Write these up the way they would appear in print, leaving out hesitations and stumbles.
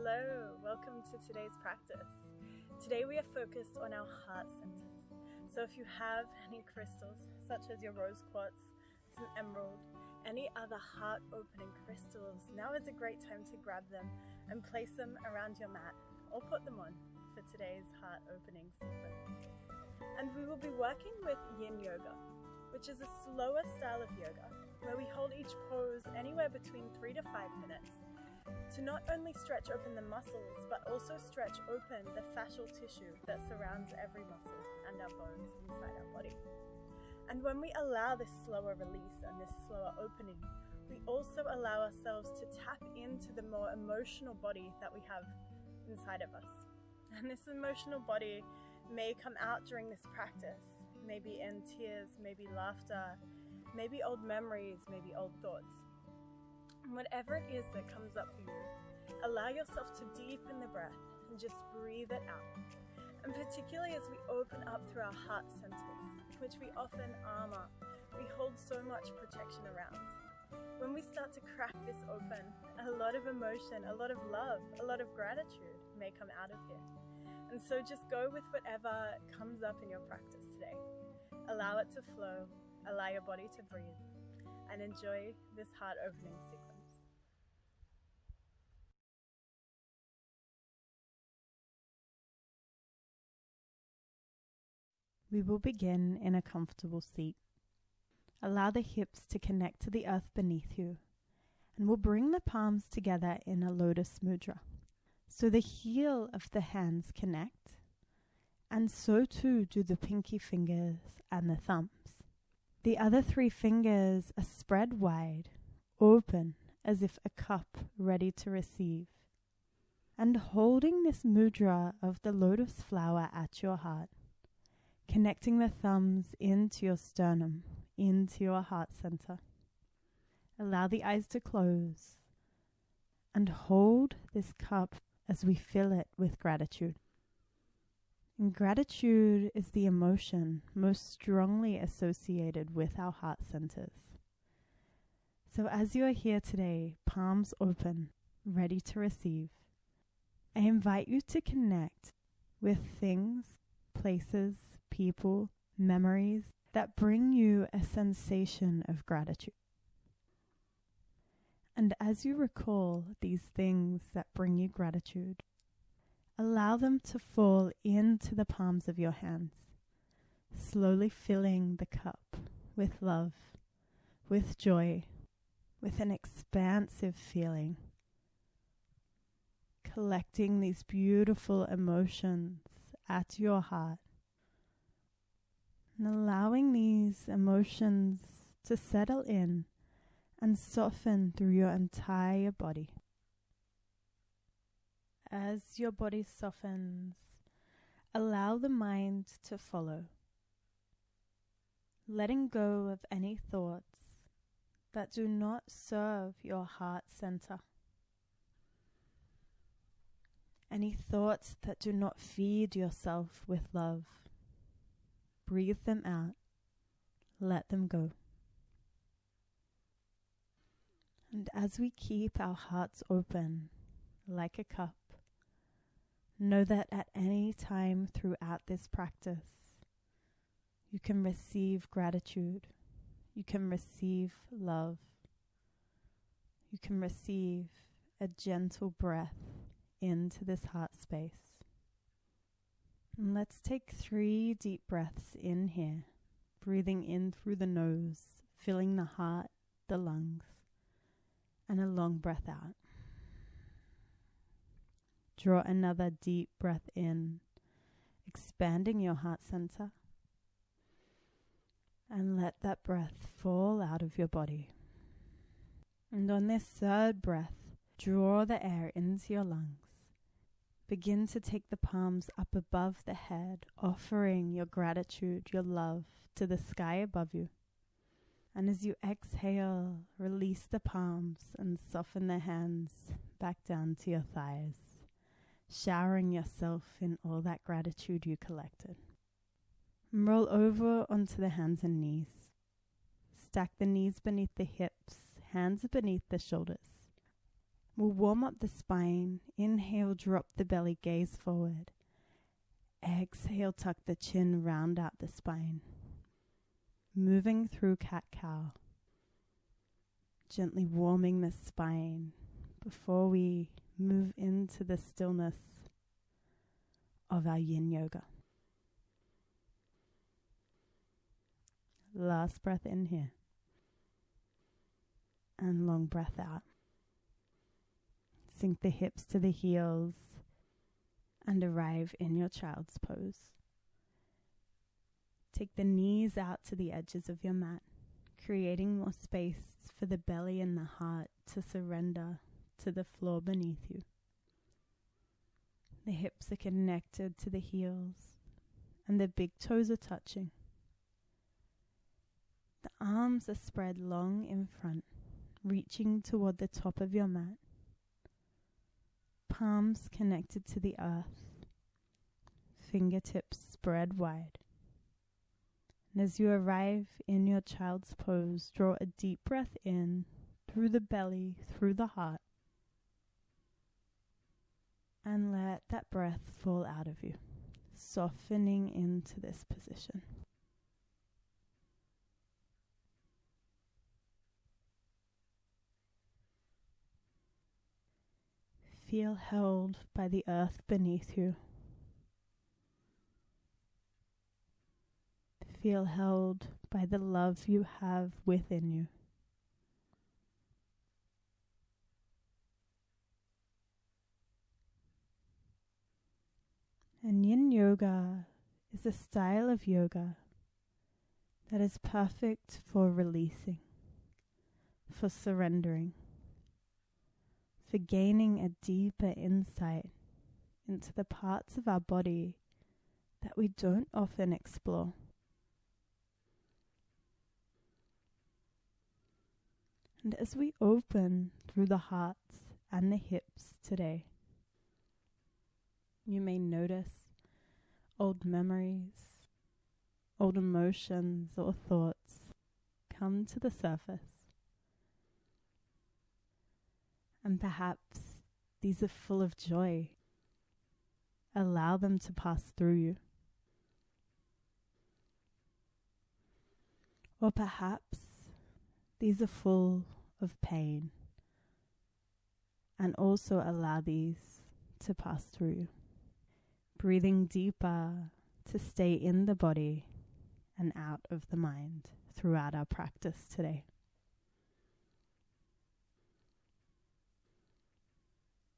Hello, welcome to today's practice. Today we are focused on our heart centers. So if you have any crystals, such as your rose quartz, some emerald, any other heart opening crystals, now is a great time to grab them and place them around your mat or put them on for today's heart opening sequence. And we will be working with yin yoga, which is a slower style of yoga where we hold each pose anywhere between 3 to 5 minutes to not only stretch open the muscles, but also stretch open the fascial tissue that surrounds every muscle and our bones inside our body. And when we allow this slower release and this slower opening, we also allow ourselves to tap into the more emotional body that we have inside of us. And this emotional body may come out during this practice, maybe in tears, maybe laughter, maybe old memories, maybe old thoughts. And whatever it is that comes up for you, allow yourself to deepen the breath and just breathe it out. And particularly as we open up through our heart centers, which we often armor, we hold so much protection around. When we start to crack this open, a lot of emotion, a lot of love, a lot of gratitude may come out of here. And so just go with whatever comes up in your practice today. Allow it to flow, allow your body to breathe, and enjoy this heart opening sequence. We will begin in a comfortable seat. Allow the hips to connect to the earth beneath you, and we'll bring the palms together in a lotus mudra. So the heel of the hands connect, and so too do the pinky fingers and the thumbs. The other 3 fingers are spread wide, open as if a cup ready to receive. And holding this mudra of the lotus flower at your heart, connecting the thumbs into your sternum, into your heart center. Allow the eyes to close and hold this cup as we fill it with gratitude. And gratitude is the emotion most strongly associated with our heart centers. So as you are here today, palms open, ready to receive, I invite you to connect with things, places, people, memories that bring you a sensation of gratitude. And as you recall these things that bring you gratitude, allow them to fall into the palms of your hands, slowly filling the cup with love, with joy, with an expansive feeling, collecting these beautiful emotions at your heart, and allowing these emotions to settle in and soften through your entire body. As your body softens, allow the mind to follow, letting go of any thoughts that do not serve your heart center. Any thoughts that do not feed yourself with love. Breathe them out. Let them go. And as we keep our hearts open like a cup, know that at any time throughout this practice, you can receive gratitude. You can receive love. You can receive a gentle breath into this heart space. And let's take 3 deep breaths in here, breathing in through the nose, filling the heart, the lungs, and a long breath out. Draw another deep breath in, expanding your heart center, and let that breath fall out of your body. And on this 3rd breath, draw the air into your lungs. Begin to take the palms up above the head, offering your gratitude, your love to the sky above you. And as you exhale, release the palms and soften the hands back down to your thighs, showering yourself in all that gratitude you collected. And roll over onto the hands and knees. Stack the knees beneath the hips, hands beneath the shoulders. We'll warm up the spine. Inhale, drop the belly, gaze forward. Exhale, tuck the chin, round out the spine. Moving through cat-cow. Gently warming the spine before we move into the stillness of our yin yoga. Last breath in here. And long breath out. Sink the hips to the heels and arrive in your child's pose. Take the knees out to the edges of your mat, creating more space for the belly and the heart to surrender to the floor beneath you. The hips are connected to the heels and the big toes are touching. The arms are spread long in front, reaching toward the top of your mat. Palms connected to the earth, fingertips spread wide. And as you arrive in your child's pose, draw a deep breath in through the belly, through the heart, and let that breath fall out of you, softening into this position. Feel held by the earth beneath you. Feel held by the love you have within you. And Yin Yoga is a style of yoga that is perfect for releasing, for surrendering, for gaining a deeper insight into the parts of our body that we don't often explore. And as we open through the hearts and the hips today, you may notice old memories, old emotions or thoughts come to the surface. And perhaps these are full of joy. Allow them to pass through you. Or perhaps these are full of pain, and also allow these to pass through you. Breathing deeper to stay in the body and out of the mind throughout our practice today.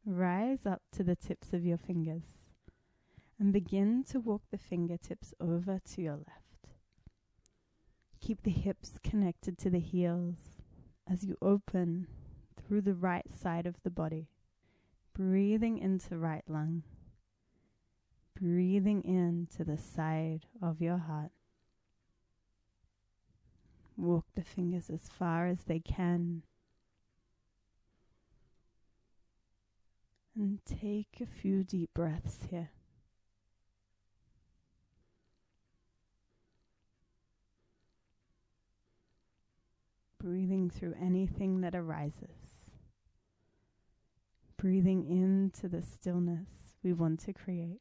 Rise up to the tips of your fingers and begin to walk the fingertips over to your left. Keep the hips connected to the heels as you open through the right side of the body, breathing into right lung, breathing into the side of your heart. Walk the fingers as far as they can. And take a few deep breaths here. Breathing through anything that arises. Breathing into the stillness we want to create.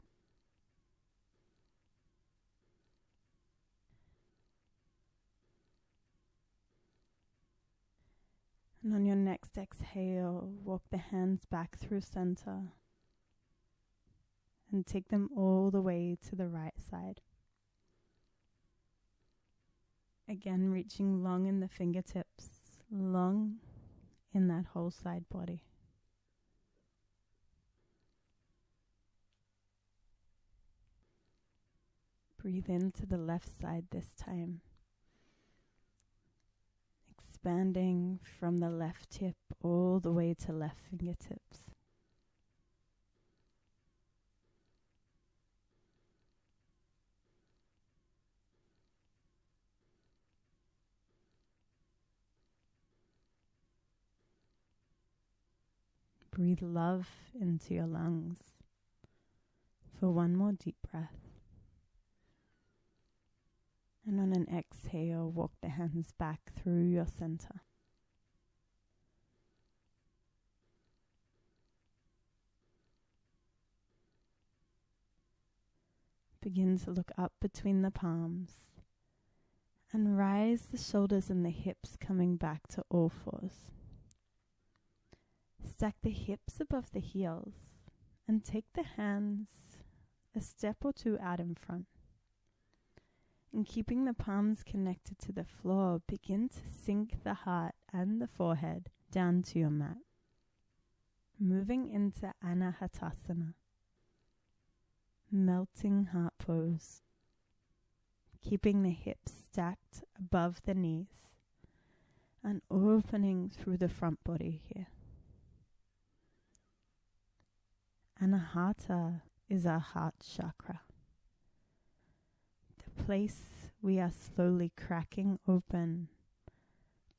And on your next exhale, walk the hands back through center and take them all the way to the right side. Again, reaching long in the fingertips, long in that whole side body. Breathe into the left side this time. Expanding from the left hip all the way to left fingertips. Breathe love into your lungs for one more deep breath. And on an exhale, walk the hands back through your center. begin to look up between the palms and rise the shoulders and the hips, coming back to all fours. Stack the hips above the heels and take the hands a step or two out in front. And keeping the palms connected to the floor, begin to sink the heart and the forehead down to your mat. Moving into Anahatasana, melting heart pose. Keeping the hips stacked above the knees and opening through the front body here. Anahata is our heart chakra, the place we are slowly cracking open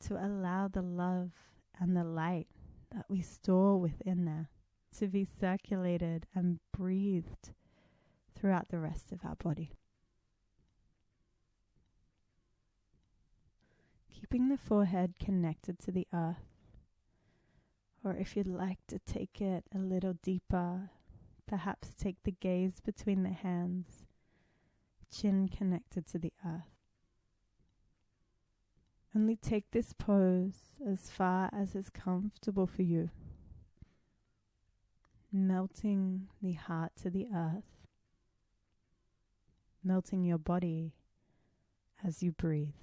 to allow the love and the light that we store within there to be circulated and breathed throughout the rest of our body. Keeping the forehead connected to the earth, or if you'd like to take it a little deeper, perhaps take the gaze between the hands, chin connected to the earth. Only take this pose as far as is comfortable for you, melting the heart to the earth, melting your body as you breathe.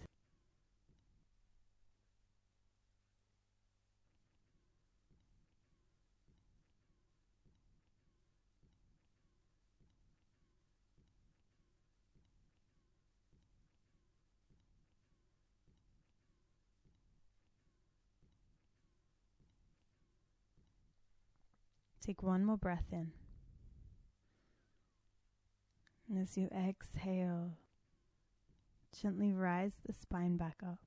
Take one more breath in. And as you exhale, gently rise the spine back up.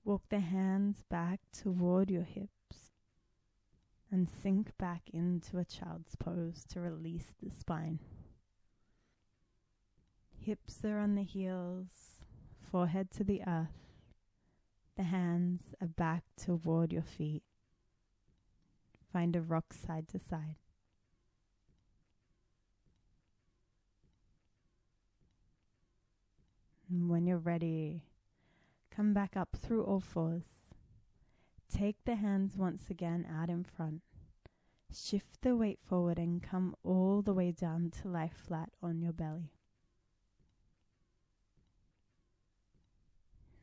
Walk the hands back toward your hips and sink back into a child's pose to release the spine. Hips are on the heels, forehead to the earth. The hands are back toward your feet. Find a rock side to side. And when you're ready, come back up through all fours. Take the hands once again out in front. Shift the weight forward and come all the way down to lie flat on your belly.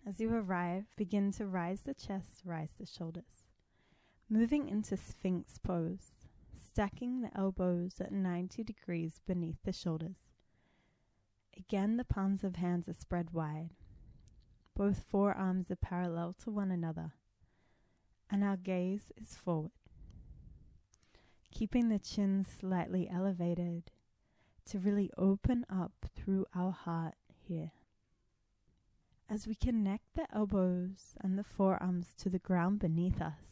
As you arrive, begin to rise the chest, rise the shoulders. Moving into Sphinx pose, stacking the elbows at 90 degrees beneath the shoulders. Again, the palms of hands are spread wide. Both forearms are parallel to one another, and our gaze is forward. Keeping the chin slightly elevated to really open up through our heart here. As we connect the elbows and the forearms to the ground beneath us,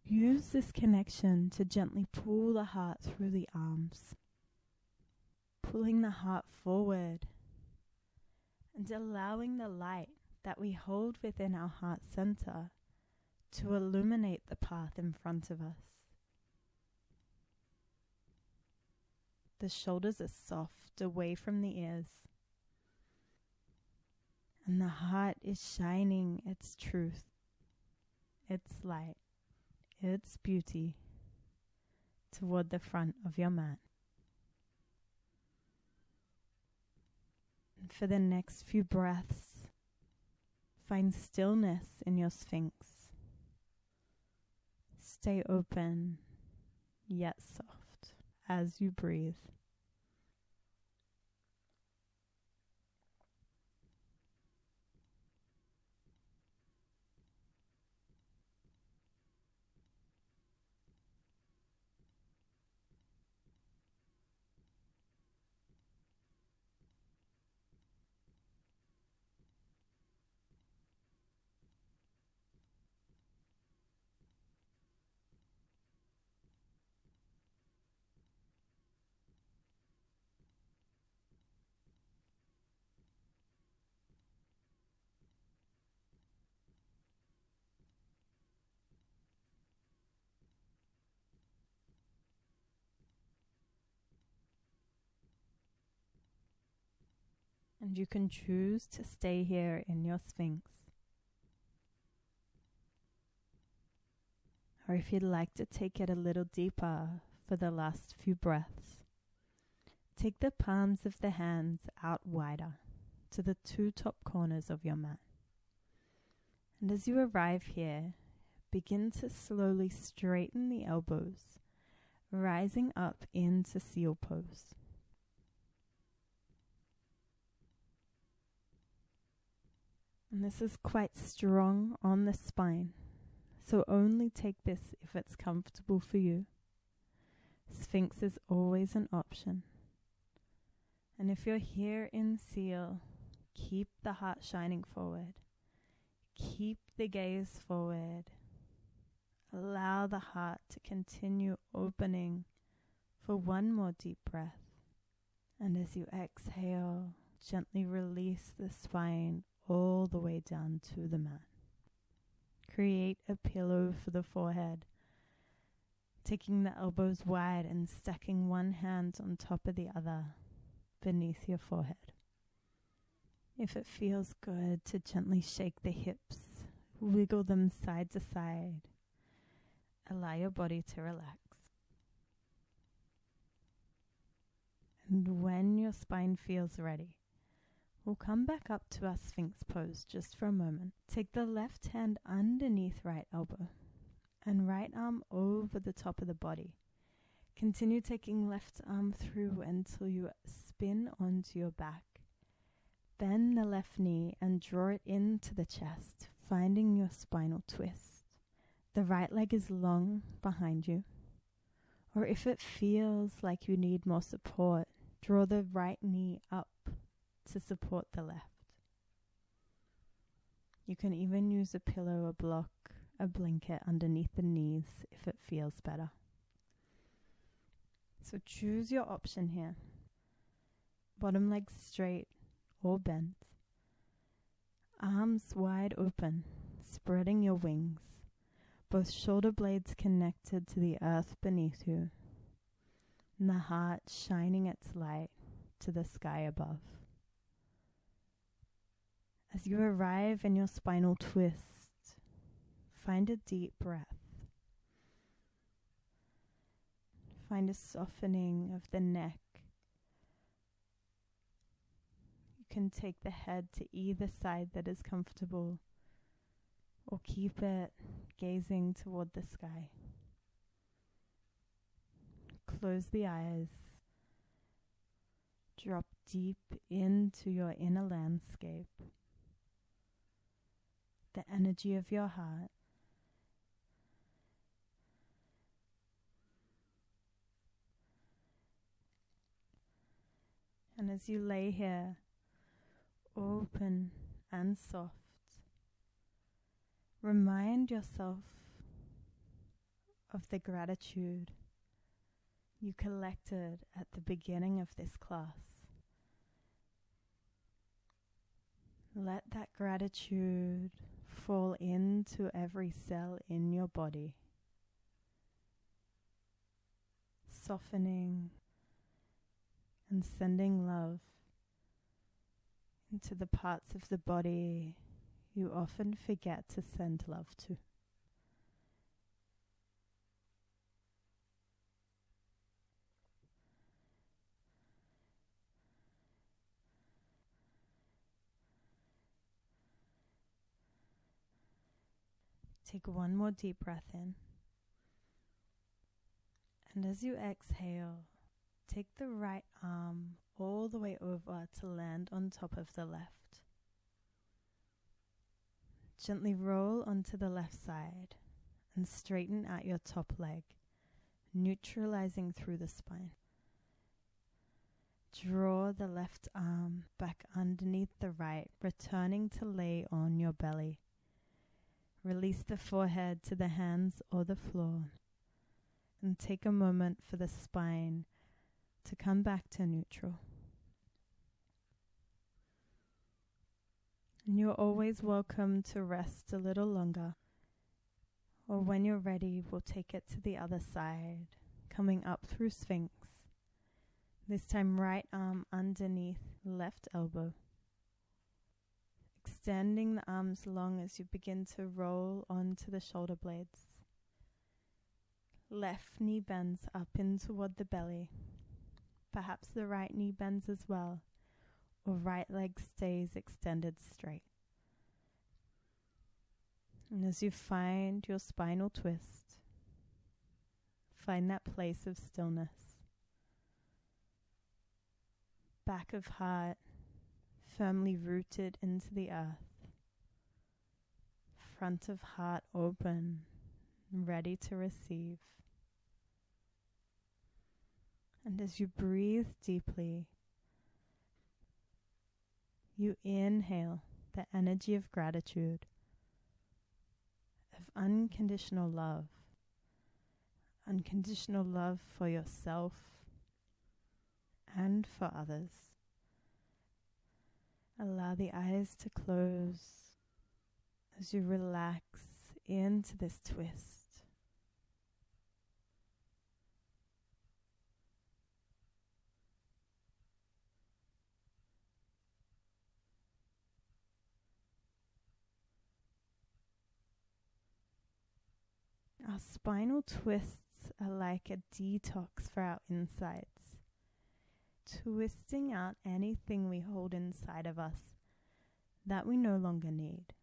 use this connection to gently pull the heart through the arms, pulling the heart forward and allowing the light that we hold within our heart center to illuminate the path in front of us. The shoulders are soft away from the ears, and the heart is shining its truth, its light, its beauty toward the front of your mat. And for the next few breaths, find stillness in your Sphinx. Stay open, yet soft, as you breathe. And you can choose to stay here in your Sphinx. Or if you'd like to take it a little deeper for the last few breaths, take the palms of the hands out wider to the 2 top corners of your mat. And as you arrive here, begin to slowly straighten the elbows, rising up into seal pose. And this is quite strong on the spine, so only take this if it's comfortable for you. Sphinx is always an option. And if you're here in seal, keep the heart shining forward. Keep the gaze forward. Allow the heart to continue opening for one more deep breath. And as you exhale, gently release the spine all the way down to the mat. Create a pillow for the forehead, taking the elbows wide and stacking one hand on top of the other beneath your forehead. If it feels good to gently shake the hips, wiggle them side to side, allow your body to relax. And when your spine feels ready, we'll come back up to our Sphinx pose just for a moment. Take the left hand underneath right elbow and right arm over the top of the body. Continue taking left arm through until you spin onto your back. Bend the left knee and draw it into the chest, finding your spinal twist. The right leg is long behind you. Or if it feels like you need more support, draw the right knee up to support the left. You can even use a pillow, a block, a blanket underneath the knees if it feels better. So choose your option here. Bottom leg straight or bent. Arms wide open, spreading your wings. Both shoulder blades connected to the earth beneath you. And the heart shining its light to the sky above. As you arrive in your spinal twist, find a deep breath. Find a softening of the neck. You can take the head to either side that is comfortable, or keep it gazing toward the sky. Close the eyes. Drop deep into your inner landscape. The energy of your heart. And as you lay here, open and soft, remind yourself of the gratitude you collected at the beginning of this class. Let that gratitude fall into every cell in your body, softening and sending love into the parts of the body you often forget to send love to. Take one more deep breath in. And as you exhale, take the right arm all the way over to land on top of the left. Gently roll onto the left side and straighten out your top leg, neutralizing through the spine. Draw the left arm back underneath the right, returning to lay on your belly. Release the forehead to the hands or the floor, and take a moment for the spine to come back to neutral. And you're always welcome to rest a little longer, or when you're ready, we'll take it to the other side, coming up through Sphinx. This time right arm underneath left elbow, extending the arms long as you begin to roll onto the shoulder blades. Left knee bends up in toward the belly. Perhaps the right knee bends as well, or right leg stays extended straight. And as you find your spinal twist, find that place of stillness. Back of heart firmly rooted into the earth. Front of heart open, ready to receive. And as you breathe deeply, you inhale the energy of gratitude, of unconditional love for yourself and for others. Allow the eyes to close as you relax into this twist. Our spinal twists are like a detox for our insides, twisting out anything we hold inside of us that we no longer need.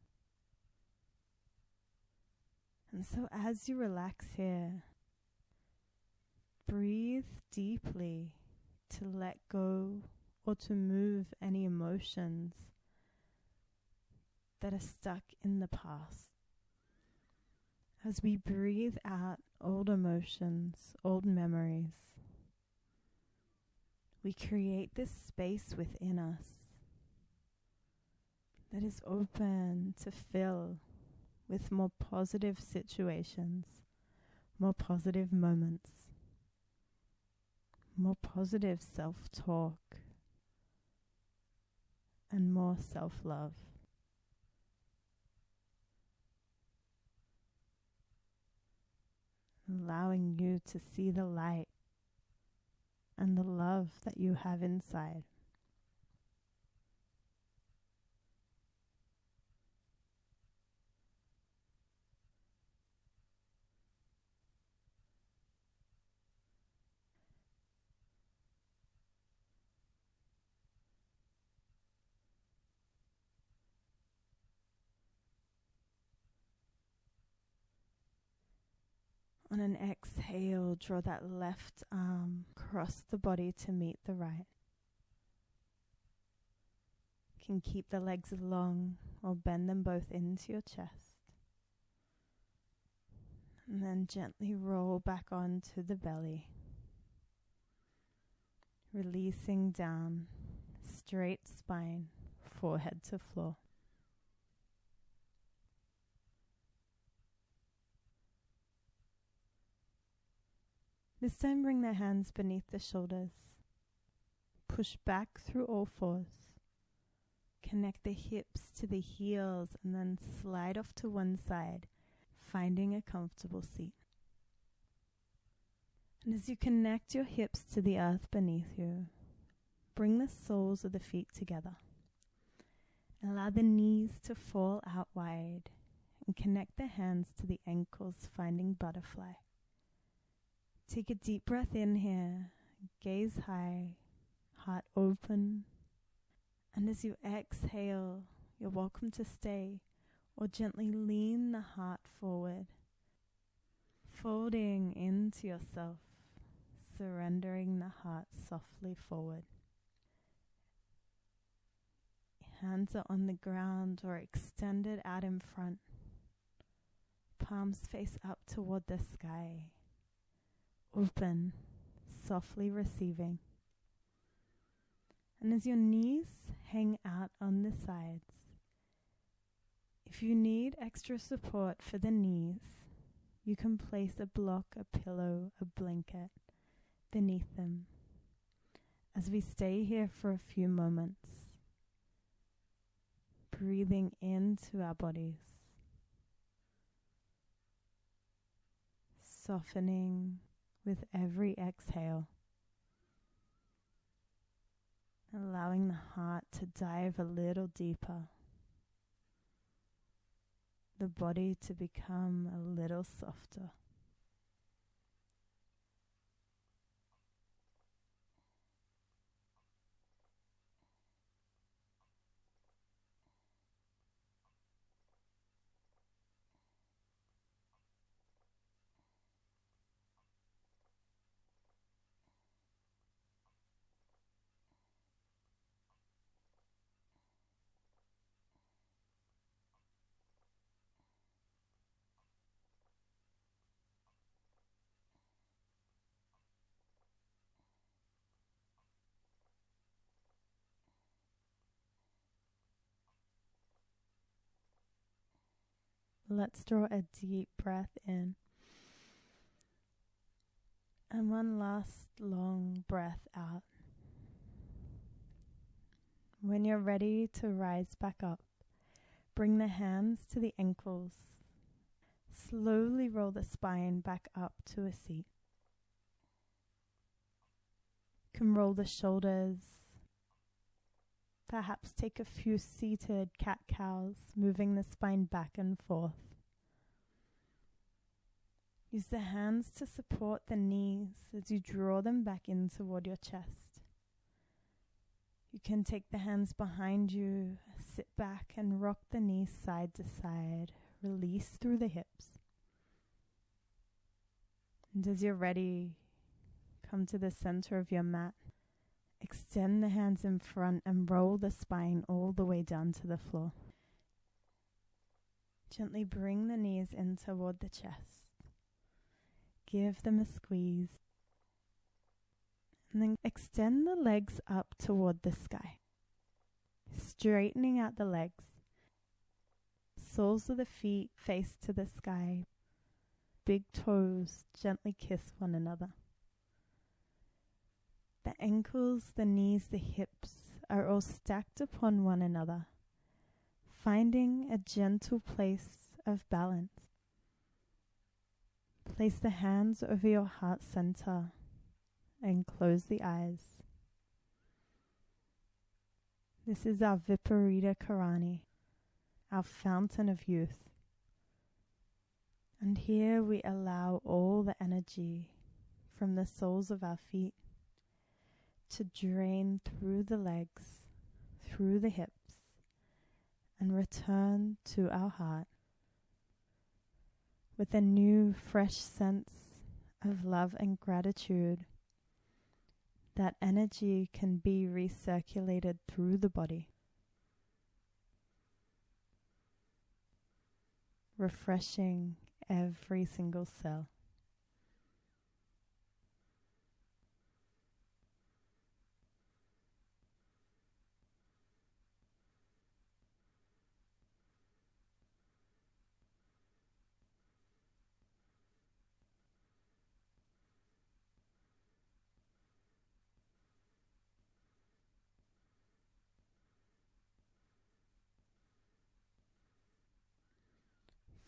And so as you relax here, breathe deeply to let go or to move any emotions that are stuck in the past. As we breathe out old emotions, old memories, we create this space within us that is open to fill with more positive situations, more positive moments, more positive self-talk, and more self-love. Allowing you to see the light and the love that you have inside. On an exhale, draw that left arm across the body to meet the right. You can keep the legs long or bend them both into your chest. And then gently roll back onto the belly. Releasing down, straight spine, forehead to floor. This time bring the hands beneath the shoulders. Push back through all fours. Connect the hips to the heels and then slide off to one side, finding a comfortable seat. And as you connect your hips to the earth beneath you, bring the soles of the feet together. Allow the knees to fall out wide and connect the hands to the ankles, finding butterfly. Take a deep breath in here, gaze high, heart open. And as you exhale, you're welcome to stay or gently lean the heart forward, folding into yourself, surrendering the heart softly forward. Hands are on the ground or extended out in front. Palms face up toward the sky. Open, softly receiving. And as your knees hang out on the sides, if you need extra support for the knees, you can place a block, a pillow, a blanket beneath them as we stay here for a few moments, breathing into our bodies, softening with every exhale, allowing the heart to dive a little deeper the body to become a little softer. Let's draw a deep breath in. And one last long breath out. When you're ready to rise back up, bring the hands to the ankles. Slowly roll the spine back up to a seat. You can roll the shoulders. Perhaps take a few seated cat-cows, moving the spine back and forth. Use the hands to support the knees as you draw them back in toward your chest. You can take the hands behind you, sit back and rock the knees side to side. Release through the hips. And as you're ready, come to the center of your mat. Extend the hands in front and roll the spine all the way down to the floor. Gently bring the knees in toward the chest. Give them a squeeze. And then extend the legs up toward the sky. Straightening out the legs. Soles of the feet face to the sky. Big toes gently kiss one another. The ankles, the knees, the hips are all stacked upon one another, finding a gentle place of balance. Place the hands over your heart center and close the eyes. This is our Viparita Karani, our fountain of youth. And here we allow all the energy from the soles of our feet to drain through the legs, through the hips, and return to our heart with a new, fresh sense of love and gratitude. That energy can be recirculated through the body, refreshing every single cell.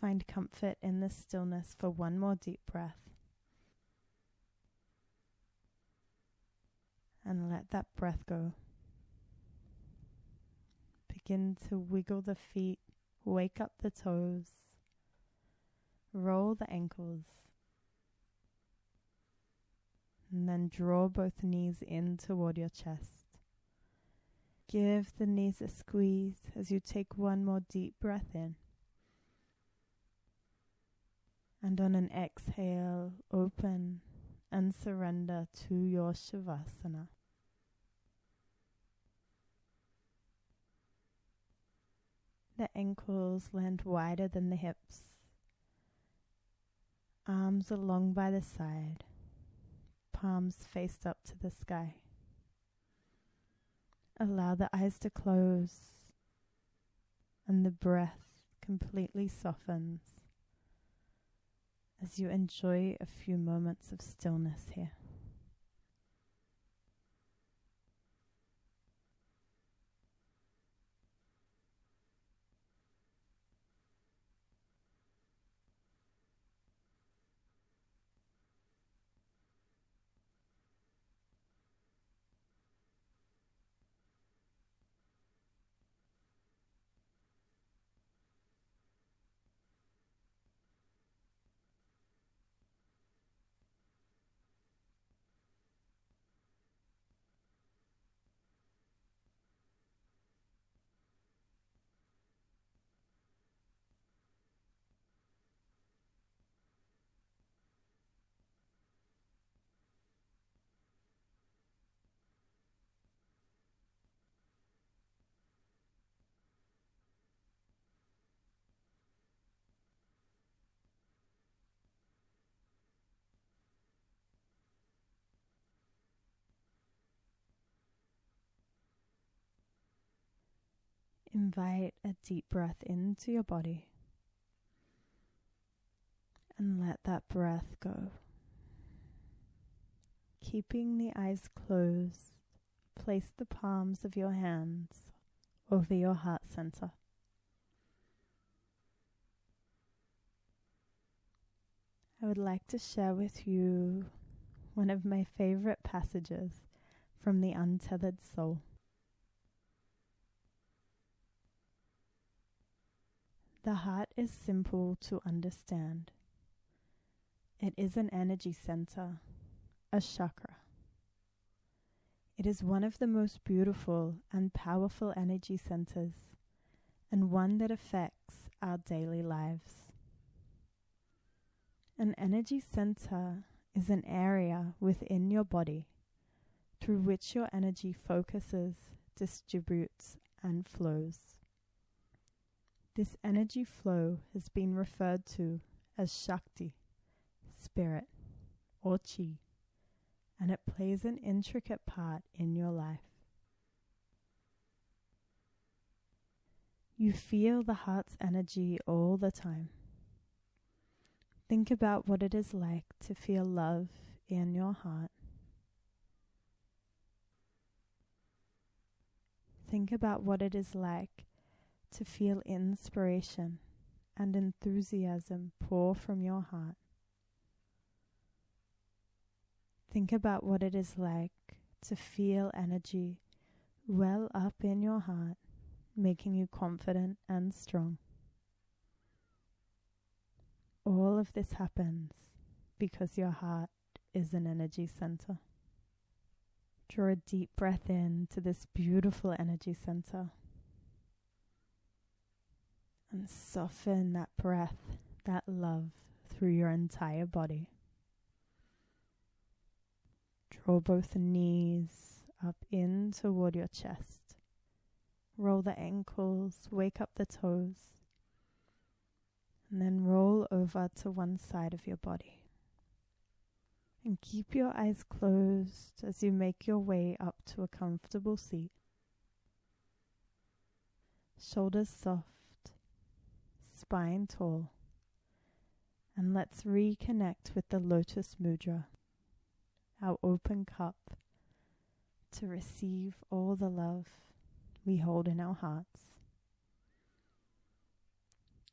Find comfort in the stillness for one more deep breath. And let that breath go. Begin to wiggle the feet, wake up the toes, roll the ankles, and then draw both knees in toward your chest. Give the knees a squeeze as you take one more deep breath in. And on an exhale, open and surrender to your Shavasana. The ankles land wider than the hips. Arms along by the side. Palms faced up to the sky. Allow the eyes to close and the breath completely softens as you enjoy a few moments of stillness here. Invite a deep breath into your body and let that breath go. Keeping the eyes closed, place the palms of your hands over your heart center. I would like to share with you one of my favorite passages from the Untethered Soul. The heart is simple to understand. It is an energy center, a chakra. It is one of the most beautiful and powerful energy centers, and one that affects our daily lives. An energy center is an area within your body through which your energy focuses, distributes, and flows. This energy flow has been referred to as Shakti, spirit, or Chi, and it plays an intricate part in your life. You feel the heart's energy all the time. Think about what it is like to feel love in your heart. Think about what it is like to feel inspiration and enthusiasm pour from your heart. Think about what it is like to feel energy well up in your heart, making you confident and strong. All of this happens because your heart is an energy center. Draw a deep breath in to this beautiful energy center and soften that breath, that love through your entire body. Draw both knees up in toward your chest. Roll the ankles, wake up the toes, and then roll over to one side of your body. And keep your eyes closed as you make your way up to a comfortable seat. Shoulders soft, spine tall, and let's reconnect with the Lotus Mudra, our open cup to receive all the love we hold in our hearts.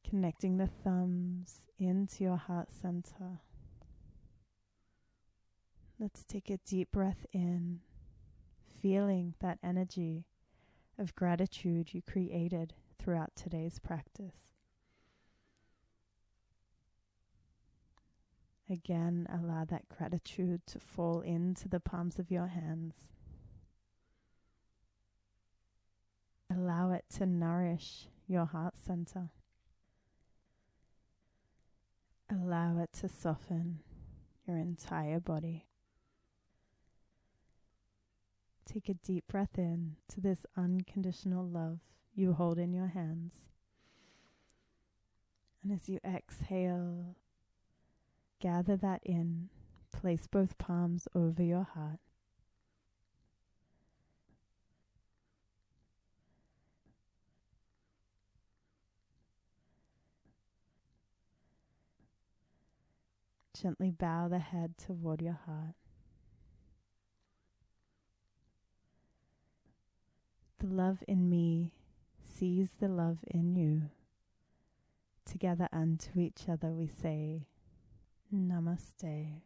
Connecting the thumbs into your heart center. Let's take a deep breath in, feeling that energy of gratitude you created throughout today's practice. Again, allow that gratitude to fall into the palms of your hands. Allow it to nourish your heart center. Allow it to soften your entire body. Take a deep breath in to this unconditional love you hold in your hands. And as you exhale, gather that in. Place both palms over your heart. Gently bow the head toward your heart. The love in me sees the love in you. Together unto each other we say, Namaste.